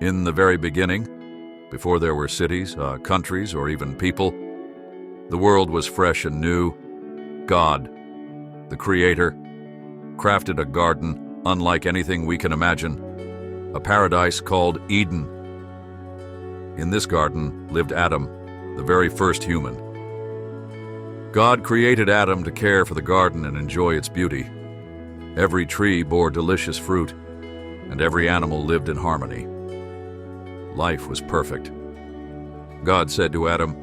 In the very beginning, before there were cities, countries, or even people, the world was fresh and new. God, the Creator, crafted a garden unlike anything we can imagine, a paradise called Eden. In this garden lived Adam, the very first human. God created Adam to care for the garden and enjoy its beauty. Every tree bore delicious fruit, and every animal lived in harmony. Life was perfect. God said to Adam,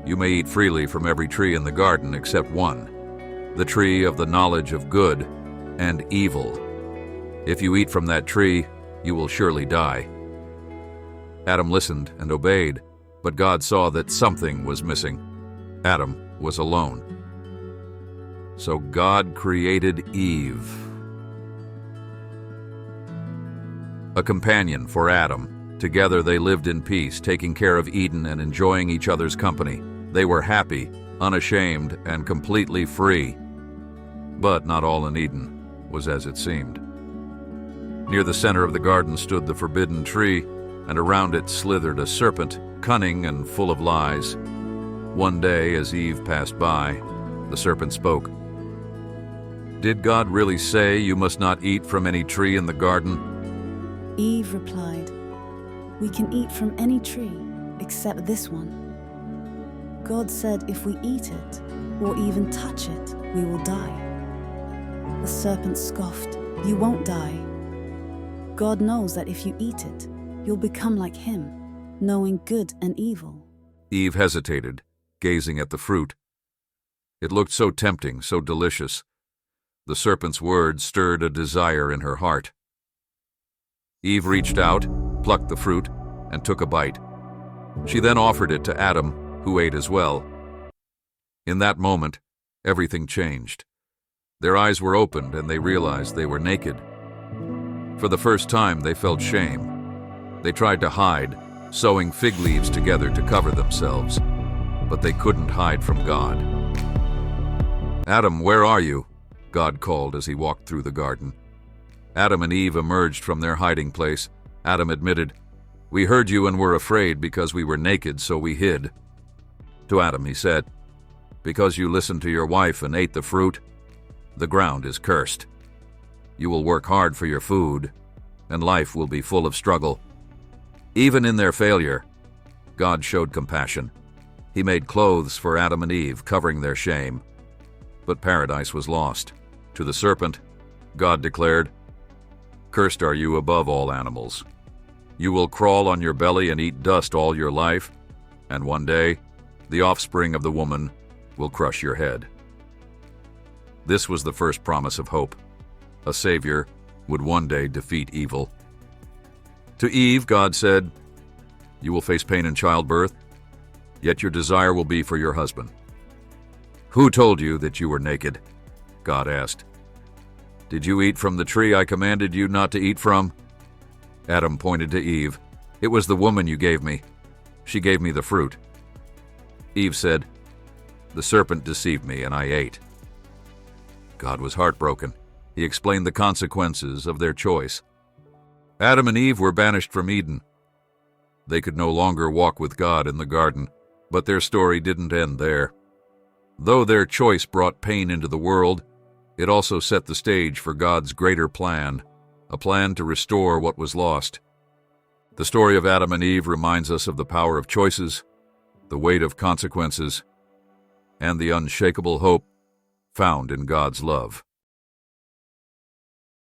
"You may eat freely from every tree in the garden except one, the tree of the knowledge of good and evil. If you eat from that tree, you will surely die." Adam listened and obeyed, but God saw that something was missing. Adam was alone. So God created Eve, a companion for Adam. Together they lived in peace, taking care of Eden and enjoying each other's company. They were happy, unashamed, and completely free. But not all in Eden was as it seemed. Near the center of the garden stood the forbidden tree, and around it slithered a serpent, cunning and full of lies. One day, as Eve passed by, the serpent spoke. "Did God really say you must not eat from any tree in the garden?" Eve replied, "We can eat from any tree except this one. God said if we eat it or even touch it, we will die." The serpent scoffed, "You won't die. God knows that if you eat it, you'll become like him, knowing good and evil." Eve hesitated, gazing at the fruit. It looked so tempting, so delicious. The serpent's words stirred a desire in her heart. Eve reached out, plucked the fruit, and took a bite. She then offered it to Adam, who ate as well. In that moment, everything changed. Their eyes were opened and they realized they were naked. For the first time, they felt shame. They tried to hide, sewing fig leaves together to cover themselves, but they couldn't hide from God. "Adam, where are you?" God called as he walked through the garden. Adam and Eve emerged from their hiding place. Adam admitted, "We heard you and were afraid because we were naked, so we hid." To Adam he said, "Because you listened to your wife and ate the fruit, the ground is cursed. You will work hard for your food, and life will be full of struggle." Even in their failure, God showed compassion. He made clothes for Adam and Eve, covering their shame. But paradise was lost. To the serpent, God declared, "Cursed are you above all animals. You will crawl on your belly and eat dust all your life, and one day, the offspring of the woman will crush your head." This was the first promise of hope. A Savior would one day defeat evil. To Eve, God said, "You will face pain in childbirth, yet your desire will be for your husband." "Who told you that you were naked?" God asked. "Did you eat from the tree I commanded you not to eat from?" Adam pointed to Eve. "It was the woman you gave me. She gave me the fruit." Eve said, "The serpent deceived me and I ate." God was heartbroken. He explained the consequences of their choice. Adam and Eve were banished from Eden. They could no longer walk with God in the garden, but their story didn't end there. Though their choice brought pain into the world, it also set the stage for God's greater plan, a plan to restore what was lost. The story of Adam and Eve reminds us of the power of choices, the weight of consequences, and the unshakable hope found in God's love.